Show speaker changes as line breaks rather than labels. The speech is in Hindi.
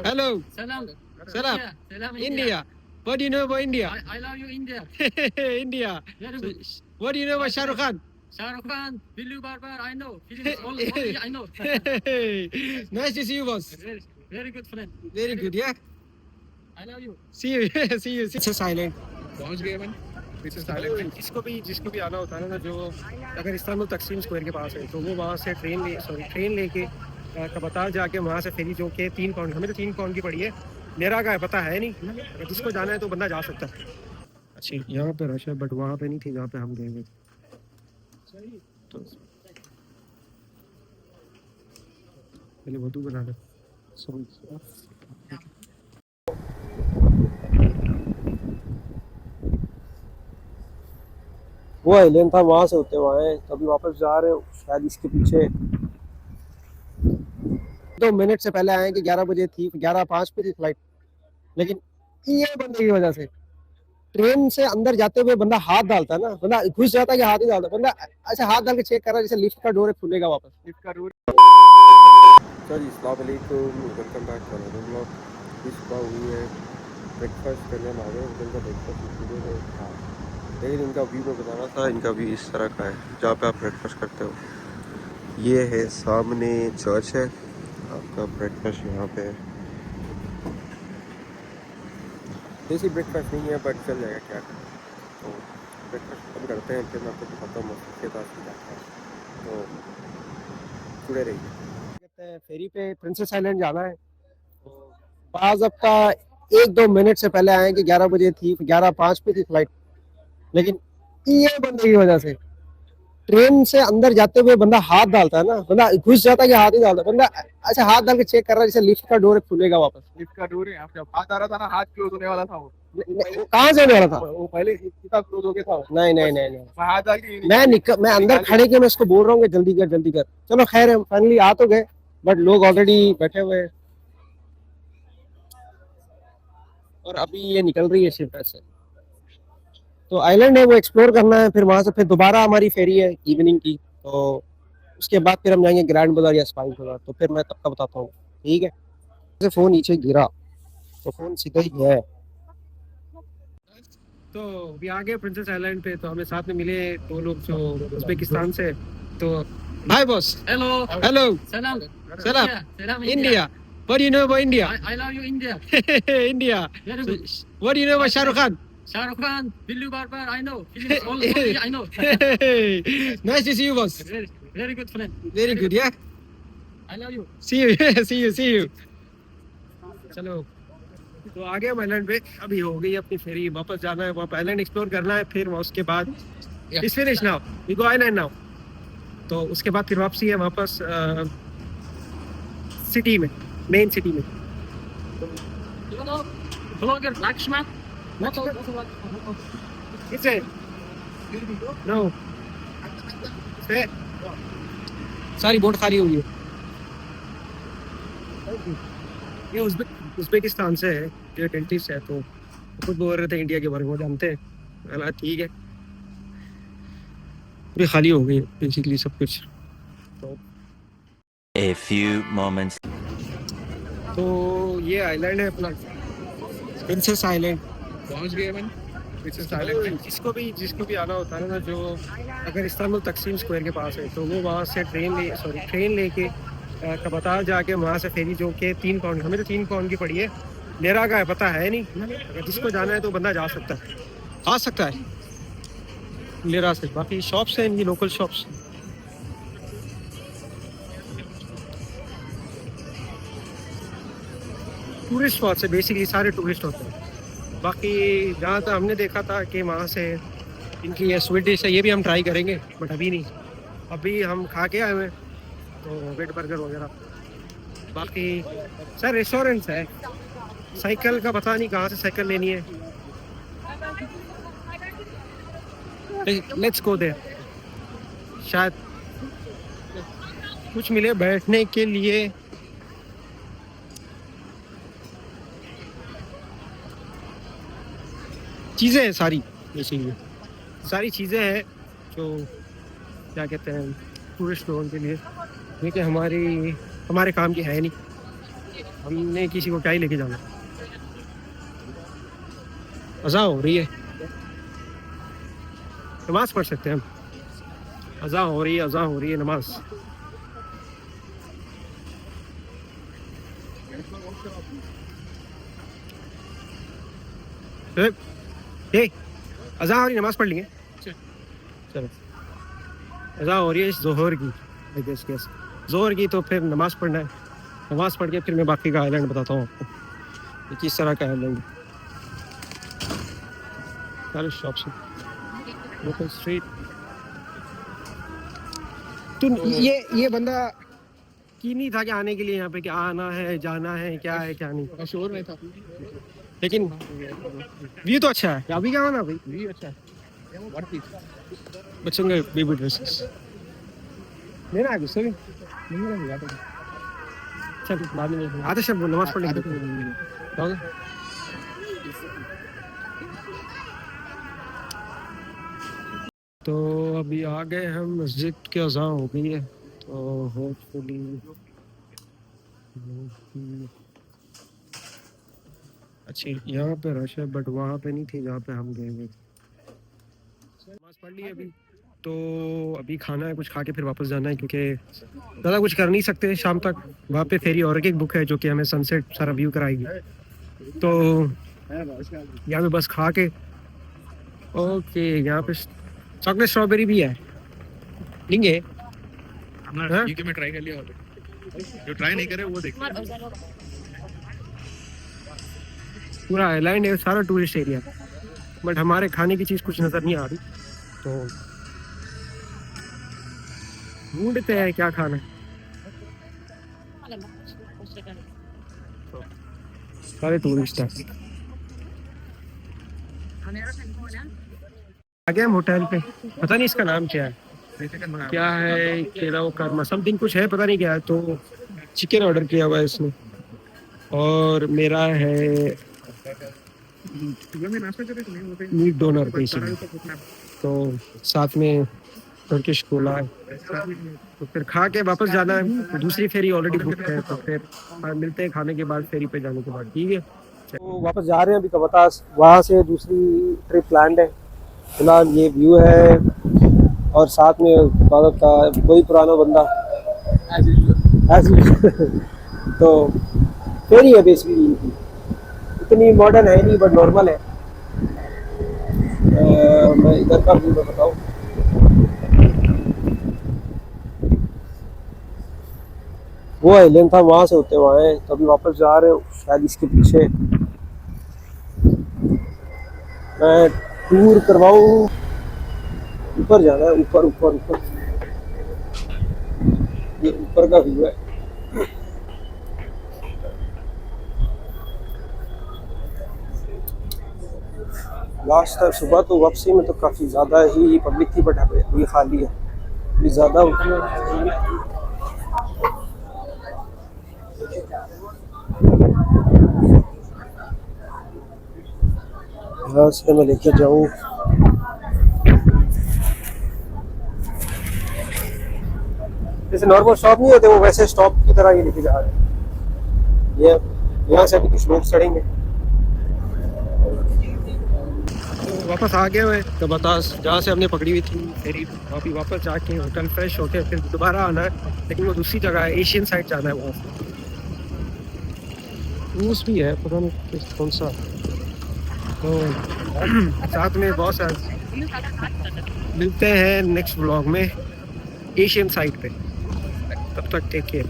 Hello.
Salam.
Salam.
Yeah, Salam
India. What do you know about India?
I love you, India.
India.
Very
So,
good.
what do you know about Shah Rukh Khan?
Shah Rukh Khan, Billu Barbar, I know. Films, all I know.
Nice to see you, boss.
Very good friend.
Very good, yeah.
I love you.
See you. See you. See you. Silent.
पहुंच गए अपन पीछे साइलेंट
जिसको भी आना होता है ना, जो अगर इस्तांबुल तकसीम स्क्वायर के पास है तो वो वहाँ से ट्रेन लेके कबतार जाके वहाँ से फेरी जो कि 3 पाउंड, हमें तो 3 पाउंड की पड़ी है। मेरा का है पता है नहीं, अगर जिसको जाना है तो बंदा जा सकता है। अच्छा, यहाँ पे रश है बट वहाँ पे नहीं थी जहाँ पे हम गए थे। तो पहले वधू बना लो। वो आइलैंड था, वहां से होते हुए आए, तो अभी वापस जा रहे हो शायद इसके पीछे। 2 मिनट से पहले आए कि 11 बजे थी, 11:05 पे थी फ्लाइट, लेकिन ये बंदे की वजह से ट्रेन से अंदर जाते हुए बंदा हाथ डालता है ना, बंदा घुस जाता है कि हाथ ही डालता है, बंदा ऐसे हाथ डाल के चेक कर रहा है जैसे लिफ्ट का डोर खुलेगा वापस। लिफ्ट का डोर। सर जी, अस्सलाम वालेकुम, welcome back to another vlog. इस बार हुई है ब्रेकफास्ट करने में आ गए, होटल का ब्रेकफास्ट वीडियो में था, लेकिन इनका व्यू में बताना था। इनका व्यू इस तरह का है जहाँ पे आप ब्रेकफास्ट करते हो। ये है सामने चर्च है, आपका ब्रेकफास्ट यहाँ पे है। देसी ब्रेकफास्ट नहीं है बट चल जाएगा, क्या करें। तो ब्रेकफास्ट खत्म करते हैं, फिर मैं आपको दिखाता हूँ मस्जिद के पास में जाता है, तो जुड़े रहिए। कहते हैं फेरी पे प्रिंसेस आइलैंड जाना है, बाज़ आपका 1-2 मिनट से पहले आए कि 11 बजे थी, 11:05 पे थी फ्लाइट, लेकिन ये बंदे की वजह से ट्रेन से अंदर जाते हुए बंदा हाथ डालता है ना, बंदा घुस जाता है कि हाथ ही डालता है, बंदा ऐसे हाथ डाल के चेक कर रहा है जैसे लिफ्ट का डोर खुलेगा वापस।
लिफ्ट का डोर है, आप जब हाथ आ रहा था ना, हाथ क्लोज होने वाला था। वो
कहाँ से होने वाला था?
वो पहले कितना क्लोज हो गया था।
नहीं नहीं नहीं नहीं,
मैं हाथ डाल के
मैं अंदर खड़े के मैं इसको बोल रहा हूँ कि जल्दी कर जल्दी कर। चलो खैर है, फाइनली आ तो गए, बट लोग ऑलरेडी बैठे हुए हैं और अभी ये निकल रही है शिप से। तो आइलैंड है वो एक्सप्लोर करना है, फिर वहां से फिर दोबारा हमारी फेरी है इवनिंग की, तो उसके बाद फिर हम जाएंगे ग्रैंड बाजार या स्पाइस बाजार, तो फिर मैं तब का बताता हूँ, ठीक है। जैसे फोन नीचे गिरा तो फोन सीधा ही है। तो अभी आ गए प्रिंसेस आइलैंड पे, तो हमें साथ में मिले 2 लोग जो उज्बेकिस्तान से। तो हाय बॉस।
Hello.
हेलो।
Salam.
सलाम।
Yeah, Salam
India. What do you know about India?
I love you, India.
India.
Very good.
What do you know about Shah Rukh Khan?
Shah Rukh Khan, Billu Barbar, I know. Films, all I know.
Nice to see you, boss.
Very good friend.
Very good, yeah.
I love you.
See you. See you. चलो, तो आ गए हम आइलैंड पे, अभी हो गई अपनी फेरी, वापस जाना है, वहाँ आइलैंड एक्सप्लोर करना है, फिर उसके बाद it's finish now, we go island now. तो उसके बाद फिर वापसी है वापस सिटी में, मेन सिटी में।
You know, blogger Lakshman?
Is it? No. सारी बोट खाली हुई है। ये उज्बेकिस्तान से है, ये डेंटिस्ट है, तो खुद बोल रहे थे इंडिया के बारे में, वो जानते हैं। चला ठीक है, पूरी खाली हो गई बेसिकली सब कुछ।
A few moments.
तो ये आइलैंड है अपना प्रिंसेस आइलैंड।
पहुंच गए अपन पीछे साइलेंट
जिसको भी आना होता है ना, जो अगर इस्तांबुल तकसीम स्क्वायर के पास है तो वो वहाँ से ट्रेन लेके कबतार जाके वहाँ से फेरी जो कि 3 पाउंड, हमें तो 3 पाउंड की पड़ी है। मेरा का है पता है नहीं, अगर जिसको जाना है तो बंदा जा सकता है, आ सकता है लेरा से। बाकी शॉप्स हैं इनकी, लोकल शॉप्स। टूरिस्ट स्पॉट से बेसिकली सारे टूरिस्ट होते हैं। बाकी जहाँ तक हमने देखा था कि वहाँ से इनकी ये स्वीट डिश है, ये भी हम ट्राई करेंगे, बट अभी नहीं, अभी हम खा के आए हुए हैं, तो वेट बर्गर वगैरह। बाकी सर रेस्टोरेंट्स है, साइकिल का पता नहीं कहाँ से साइकिल लेनी है। लेट्स गो देयर, शायद कुछ मिले बैठने के लिए। चीज़ें हैं सारी, बेसिकली सारी चीज़ें हैं जो क्या कहते हैं टूरिस्ट लोगों के लिए, लेकिन हमारे काम की है नहीं। हमने किसी को क्या ही लेके जाना। अज़ा हो रही है, नमाज पढ़ सकते हैं हम। अज़ा हो रही है, अज़ा हो रही है, नमाज। ए, अज़ा हो रही, नमाज पढ़ लेंगे। चलो, अज़ा हो रही है ज़ोहर की, आई गेस ज़ोहर की, तो फिर नमाज पढ़ना है। नमाज पढ़ के फिर मैं बाकी का आइलैंड बताता हूँ आपको, ये किस तरह का आइलैंड है। सारे शॉप से लोकल स्ट्रीट। तो ये बंदा की नहीं था कि आने के लिए यहाँ पे, कि आना है, जाना है, क्या है क्या नहीं,
शोर नहीं था।
लेकिन व्यू तो अच्छा है। अभी क्या होना भाई,
भी अच्छा है।
बच्चों के बेबी ड्रेसेस लेना है गुस्से में। चल बाद में आते शब नमाज पढ़ लेंगे। तो अभी आ गए हम, मस्जिद के अज़ान हो गई है, तो होपफुली अच्छी यहाँ पे रश है, बट वहाँ पे नहीं थी जहाँ पे हम गए हुए। नमाज पढ़ ली अभी, तो अभी खाना है, कुछ खा के फिर वापस जाना है, क्योंकि ज़्यादा कुछ कर नहीं सकते शाम तक। वहाँ पे फेरी और एक बुक है जो कि हमें सनसेट सारा व्यू कराएगी, तो यहाँ पे बस खा के। ओके, यहाँ पे चॉकलेट स्ट्रॉबेरी भी है, लेंगे। हाँ?
यूके में ट्राई कर लिया, जो ट्राई नहीं करे वो देख।
पूरा आइलैंड है, सारा टूरिस्ट एरिया, बट हमारे खाने की चीज़ कुछ नज़र नहीं आ रही, तो ढूंढते हैं क्या खाना है। सारे टूरिस्ट हैं। आ गए हम होटल पे, पता नहीं इसका नाम क्या है, क्या है, केराव कर्मा समथिंग कुछ है, पता नहीं क्या है। तो चिकन ऑर्डर किया हुआ है इसने, और मेरा है मीट डोनर बेसिकली, तो साथ में टर्किश कोला है। तो फिर खा के वापस जाना है, तो दूसरी फेरी ऑलरेडी बुक है, तो फिर मिलते हैं खाने के बाद, फेरी पे जाने के बाद, ठीक है। तो वापस जा रहे हैं अभी कबतास, वहाँ से दूसरी ट्रिप प्लान्ड है। फिलहाल ये व्यू है, और साथ में भारत का वही पुराना बंदा तो फेरी है बेसिकली, इतनी मॉडर्न है नहीं, बट नॉर्मल है। मैं इधर का व्यू में बताऊँ, वो आइलैंड था, वहाँ से होते हुए आए, तो अभी वापस जा रहे हो शायद इसके पीछे। मैं टूर करवाऊँ, ऊपर जाना है, ऊपर ऊपर ऊपर, ये ऊपर का व्यू है। लास्ट टाइम सुबह तो वापसी में तो काफ़ी ज़्यादा ही पब्लिक थी, बट अभी खाली है, अभी ज़्यादा यहाँ से मैं लेके जाऊँ। जैसे नॉर्मल स्टॉप नहीं होते, वो वैसे स्टॉप की तरह ये लेके जा रहे हैं। ये यहाँ से अभी कुछ लोग चढ़ेंगे। वापस आ गए हुए तो बतास, जहाँ से हमने पकड़ी हुई थी फेरी, अभी वापस जाके होटल फ्रेश होके फिर दोबारा आना है, लेकिन वो दूसरी जगह है, एशियन साइड जाना है। वहाँ क्रूज भी है, पता नहीं कौन सा, तो साथ में बहुत सारे। मिलते हैं नेक्स्ट व्लॉग में एशियन साइड पे, तब तक टेक केयर।